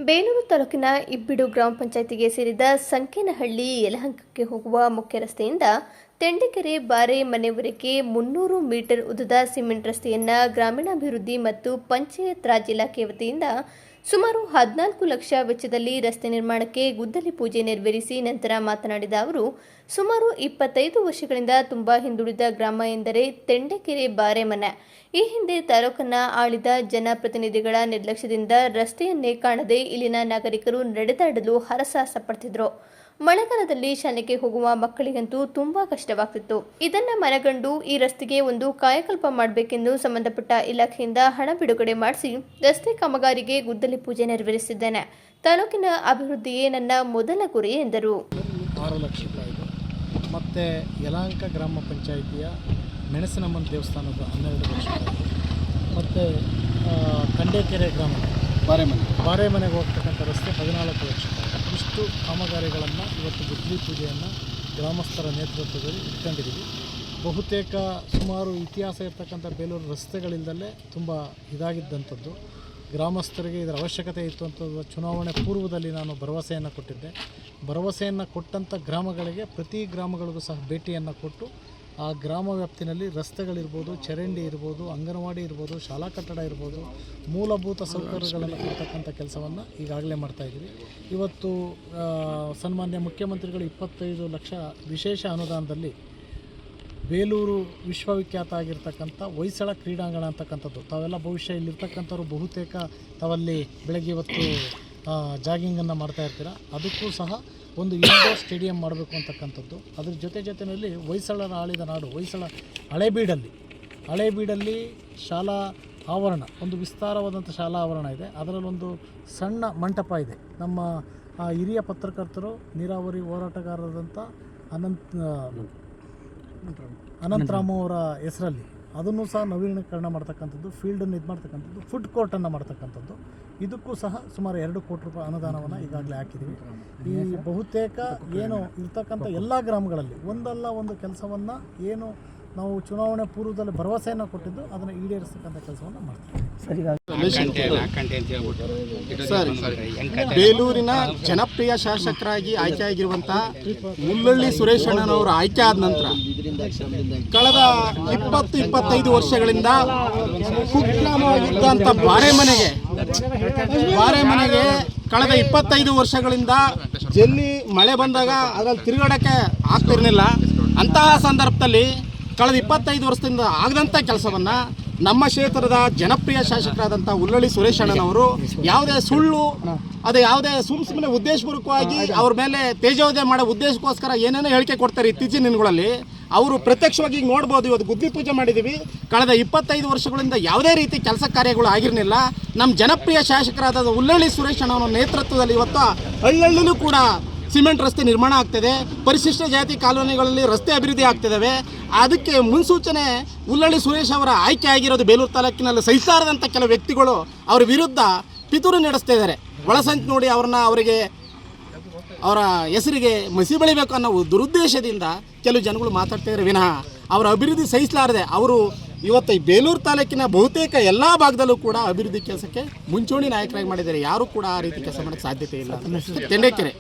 ಬೇಲೂರು ತಾಲೂಕಿನ ಇಬ್ಬಿಡು ಗ್ರಾಮ ಪಂಚಾಯಿತಿಗೆ ಸೇರಿದ ಸಂಕೇನಹಳ್ಳಿ ಯಲಹಂಕಕ್ಕೆ ಹೋಗುವ ಮುಖ್ಯ ರಸ್ತೆಯಿಂದ ತೆಂಡೆಕೆರೆ ಬಾರೆ ಮನೆವರೆಗೆ 300 ಮೀಟರ್ ಉದ್ದದ ಸಿಮೆಂಟ್ ರಸ್ತೆಯನ್ನು ಗ್ರಾಮೀಣಾಭಿವೃದ್ಧಿ ಮತ್ತು ಪಂಚಾಯತ್ ರಾಜ್ ಇಲಾಖೆ ವತಿಯಿಂದ ಸುಮಾರು 14 ಲಕ್ಷ ವೆಚ್ಚದಲ್ಲಿ ರಸ್ತೆ ನಿರ್ಮಾಣಕ್ಕೆ ಗುದ್ದಲಿ ಪೂಜೆ ನೆರವೇರಿಸಿ ನಂತರ ಮಾತನಾಡಿದ ಅವರು, ಸುಮಾರು 25 ವರ್ಷಗಳಿಂದ ತುಂಬಾ ಹಿಂದುಳಿದ ಗ್ರಾಮ ಎಂದರೆ ತೆಂಡೆಕೆರೆ ಬಾರೆ ಮನೆ. ಈ ಹಿಂದೆ ತಾಲೂಕನ್ನ ಆಳಿದ ಜನಪ್ರತಿನಿಧಿಗಳ ನಿರ್ಲಕ್ಷ್ಯದಿಂದ ರಸ್ತೆಯನ್ನೇ ಕಾಣದೆ ಇಲ್ಲಿನ ನಾಗರಿಕರು ನಡೆದಾಡಲು ಹರಸಾಹಸ ಪಡ್ತಿದ್ರು. ಮಳೆಗಾಲದಲ್ಲಿ ಶಾಲೆಗೆ ಹೋಗುವ ಮಕ್ಕಳಿಗಂತೂ ತುಂಬಾ ಕಷ್ಟವಾಗ್ತಿತ್ತು. ಇದನ್ನ ಮನಗಂಡು ಈ ರಸ್ತೆಗೆ ಒಂದು ಕಾಯಕಲ್ಪ ಮಾಡಬೇಕೆಂದು ಸಂಬಂಧಪಟ್ಟ ಇಲಾಖೆಯಿಂದ ಹಣ ಬಿಡುಗಡೆ ಮಾಡಿಸಿ ರಸ್ತೆ ಕಾಮಗಾರಿಗೆ ಗುದ್ದಲಿ ಪೂಜೆ ನೆರವೇರಿಸಿದ್ದೇನೆ. ತಾಲೂಕಿನ ಅಭಿವೃದ್ಧಿಯೇ ನನ್ನ ಮೊದಲ ಗುರಿ ಎಂದರು. 6 ಲಕ್ಷ ರೂಪಾಯಿ ಮತ್ತು ಯಲಹಂಕ ಗ್ರಾಮ ಪಂಚಾಯಿತಿಯ ಮೆಣಸಿನಮ್ಮನ ದೇವಸ್ಥಾನದ 12 ಲಕ್ಷ ರೂಪಾಯಿ ಮತ್ತು ಕಂಡೇಕೆರೆ ಗ್ರಾಮ ಬಾರೆಮನೆಗೆ ಹೋಗ್ತಕ್ಕಂಥ ರಸ್ತೆ 14 ಲಕ್ಷ ರೂಪಾಯಿ. ಇಷ್ಟು ಕಾಮಗಾರಿಗಳನ್ನು ಇವತ್ತು ಗುದ್ದಲಿ ಪೂಜೆಯನ್ನು ಗ್ರಾಮಸ್ಥರ ನೇತೃತ್ವದಲ್ಲಿ ಇಟ್ಕೊಂಡಿದ್ದೀವಿ. ಬಹುತೇಕ ಸುಮಾರು ಇತಿಹಾಸ ಇರ್ತಕ್ಕಂಥ ಬೇಲೂರು ರಸ್ತೆಗಳಿಂದಲೇ ತುಂಬ ಇದಾಗಿದ್ದಂಥದ್ದು. ಗ್ರಾಮಸ್ಥರಿಗೆ ಇದರ ಅವಶ್ಯಕತೆ ಇತ್ತು ಅಂತ ಚುನಾವಣೆ ಪೂರ್ವದಲ್ಲಿ ನಾನು ಭರವಸೆಯನ್ನು ಕೊಟ್ಟಿದ್ದೆ. ಭರವಸೆಯನ್ನು ಕೊಟ್ಟಂಥ ಗ್ರಾಮಗಳಿಗೆ ಪ್ರತಿ ಗ್ರಾಮಗಳಿಗೂ ಸಹ ಭೇಟಿಯನ್ನು ಕೊಟ್ಟು ಆ ಗ್ರಾಮ ವ್ಯಾಪ್ತಿನಲ್ಲಿ ರಸ್ತೆಗಳಿರ್ಬೋದು, ಚರಂಡಿ ಇರ್ಬೋದು, ಅಂಗನವಾಡಿ ಇರ್ಬೋದು, ಶಾಲಾ ಕಟ್ಟಡ ಇರ್ಬೋದು, ಮೂಲಭೂತ ಸೌಕರ್ಯಗಳನ್ನು ಕೊಡ್ತಕ್ಕಂಥ ಕೆಲಸವನ್ನು ಈಗಾಗಲೇ ಮಾಡ್ತಾಯಿದ್ದೀವಿ. ಇವತ್ತು ಸನ್ಮಾನ್ಯ ಮುಖ್ಯಮಂತ್ರಿಗಳು 25 ಲಕ್ಷ ವಿಶೇಷ ಅನುದಾನದಲ್ಲಿ ಬೇಲೂರು ವಿಶ್ವವಿಖ್ಯಾತ ಆಗಿರ್ತಕ್ಕಂಥ ಹೊಯ್ಸಳ ಕ್ರೀಡಾಂಗಣ ಅಂತಕ್ಕಂಥದ್ದು, ತಾವೆಲ್ಲ ಭವಿಷ್ಯ ಇಲ್ಲಿರ್ತಕ್ಕಂಥವ್ರು ಬಹುತೇಕ ತಾವಲ್ಲಿ ಬೆಳಗ್ಗೆ ಇವತ್ತು ಜಾಗಿಂಗನ್ನು ಮಾಡ್ತಾ ಇರ್ತೀರ. ಅದಕ್ಕೂ ಸಹ ಒಂದು ಇಂಡೋರ್ ಸ್ಟೇಡಿಯಂ ಮಾಡಬೇಕು ಅಂತಕ್ಕಂಥದ್ದು. ಅದ್ರ ಜೊತೆಯಲ್ಲಿ ಹೊಯ್ಸಳರ ಆಳಿದ ನಾಡು ಹೊಯ್ಸಳ ಹಳೇಬೀಡಲ್ಲಿ ಶಾಲಾ ಆವರಣ, ಒಂದು ವಿಸ್ತಾರವಾದಂಥ ಶಾಲಾ ಆವರಣ ಇದೆ. ಅದರಲ್ಲೊಂದು ಸಣ್ಣ ಮಂಟಪ ಇದೆ. ನಮ್ಮ ಹಿರಿಯ ಪತ್ರಕರ್ತರು, ನೀರಾವರಿ ಹೋರಾಟಗಾರರಾದಂಥ ಅನಂತರಾಮು ಅವರ ಹೆಸರಲ್ಲಿ ಅದನ್ನು ಸಹ ನವೀಕರಣ ಮಾಡ್ತಕ್ಕಂಥದ್ದು, ಫೀಲ್ಡನ್ನು ಇದು ಮಾಡ್ತಕ್ಕಂಥದ್ದು, ಫುಡ್ ಕೋರ್ಟನ್ನು ಮಾಡ್ತಕ್ಕಂಥದ್ದು. ಇದಕ್ಕೂ ಸಹ ಸುಮಾರು 2 ಕೋಟಿ ರೂಪಾಯಿ ಅನುದಾನವನ್ನು ಈಗಾಗಲೇ ಹಾಕಿದ್ದೀವಿ. ಈ ಬಹುತೇಕ ಏನು ಇರ್ತಕ್ಕಂಥ ಎಲ್ಲ ಗ್ರಾಮಗಳಲ್ಲಿ ಒಂದಲ್ಲ ಒಂದು ಕೆಲಸವನ್ನು ಏನು ನಾವು ಚುನಾವಣೆ ಪೂರ್ವದಲ್ಲಿ ಭರವಸೆಯನ್ನು ಕೊಟ್ಟಿದ್ದು ಅದನ್ನು ಈಡೇರಿಸ್ತಕ್ಕಂಥ ಕೆಲಸವನ್ನು ಮಾಡ್ತೀವಿ. ಬೇಲೂರಿನ ಜನಪ್ರಿಯ ಶಾಸಕರಾಗಿ ಆಯ್ಕೆಯಾಗಿರುವಂಥ ಮುಲ್ಲಳ್ಳಿ ಸುರೇಶ್ ಅಣ್ಣನವರು ಆಯ್ಕೆ ಆದ ನಂತರ ಕಳೆದ 20-25 ವರ್ಷಗಳಿಂದ ಕುಗ್ರಾಮವಾಗಿದ್ದಂಥ ಬಾರೆಮನೆಗೆ ಕಳೆದ 25 ವರ್ಷಗಳಿಂದ ಜಲ್ಲಿ ಮಳೆ ಬಂದಾಗ ಅದರಲ್ಲಿ ತಿರುಗಾಡೋಕ್ಕೆ ಆಗ್ತಿರಲಿಲ್ಲ. ಅಂತಹ ಸಂದರ್ಭದಲ್ಲಿ ಕಳೆದ 25 ವರ್ಷದಿಂದ ಆಗದಂಥ ಕೆಲಸವನ್ನು ನಮ್ಮ ಕ್ಷೇತ್ರದ ಜನಪ್ರಿಯ ಶಾಸಕರಾದಂಥ ಮುಲ್ಲಳ್ಳಿ ಸುರೇಶ್ ಅಣ್ಣನವರು ಯಾವುದೇ ಸುಳ್ಳು, ಯಾವುದೇ ಸುಮ್ಮನೆ ಉದ್ದೇಶಪೂರ್ವಕವಾಗಿ ಅವ್ರ ಮೇಲೆ ತೇಜೋದಯ ಮಾಡೋ ಉದ್ದೇಶಕ್ಕೋಸ್ಕರ ಏನೇನೋ ಹೇಳಿಕೆ ಕೊಡ್ತಾರೆ ಇತ್ತೀಚಿನ ದಿನಗಳಲ್ಲಿ. ಅವರು ಪ್ರತ್ಯಕ್ಷವಾಗಿ ನೋಡ್ಬೋದು. ಇವತ್ತು ಗುದ್ದಲಿ ಪೂಜೆ ಮಾಡಿದ್ದೀವಿ. ಕಳೆದ 25 ವರ್ಷಗಳಿಂದ ಯಾವುದೇ ರೀತಿ ಕೆಲಸ ಕಾರ್ಯಗಳು ಆಗಿರಲಿಲ್ಲ. ನಮ್ಮ ಜನಪ್ರಿಯ ಶಾಸಕರಾದ ಮುಲ್ಲಳ್ಳಿ ಸುರೇಶ್ ಅಣ್ಣವರ ನೇತೃತ್ವದಲ್ಲಿ ಇವತ್ತು ಹಳ್ಳಿಯಲ್ಲೂ ಕೂಡ ಸಿಮೆಂಟ್ ರಸ್ತೆ ನಿರ್ಮಾಣ ಆಗ್ತಿದೆ. ಪರಿಶಿಷ್ಟ ಜಾತಿ ಕಾಲೋನಿಗಳಲ್ಲಿ ರಸ್ತೆ ಅಭಿವೃದ್ಧಿ ಆಗ್ತಿದ್ದಾವೆ. ಅದಕ್ಕೆ ಮುನ್ಸೂಚನೆ ಮುಲ್ಲಳ್ಳಿ ಸುರೇಶ್ ಅವರ ಆಯ್ಕೆ ಆಗಿರೋದು ಬೇಲೂರು ತಾಲೂಕಿನಲ್ಲಿ ಸಹಿಸಲಾರದಂಥ ಕೆಲವು ವ್ಯಕ್ತಿಗಳು ಅವರ ವಿರುದ್ಧ ಪಿತೂರು ನಡೆಸ್ತಾ ಇದ್ದಾರೆ. ಒಳಸಂಚು ನೋಡಿ ಅವರ ಹೆಸರಿಗೆ ಮಸಿ ಬೆಳಿಬೇಕು ಅನ್ನೋ ದುರುದ್ದೇಶದಿಂದ ಕೆಲವು ಜನಗಳು ಮಾತಾಡ್ತಾ ಇದ್ದಾರೆ ವಿನಃ ಅವರ ಅಭಿವೃದ್ಧಿ ಸಹಿಸಲಾರದೆ ಅವರು ಇವತ್ತು ಈ ಬೇಲೂರು ತಾಲೂಕಿನ ಬಹುತೇಕ ಎಲ್ಲ ಭಾಗದಲ್ಲೂ ಕೂಡ ಅಭಿವೃದ್ಧಿ ಕೆಲಸಕ್ಕೆ ಮುಂಚೂಣಿ ನಾಯಕರಾಗಿ ಮಾಡಿದ್ದಾರೆ. ಯಾರೂ ಕೂಡ ಆ ರೀತಿ ಕೆಲಸ ಮಾಡೋಕ್ಕೆ ಸಾಧ್ಯತೆ ಇಲ್ಲ. ತೆಂಡೆಕೆರೆ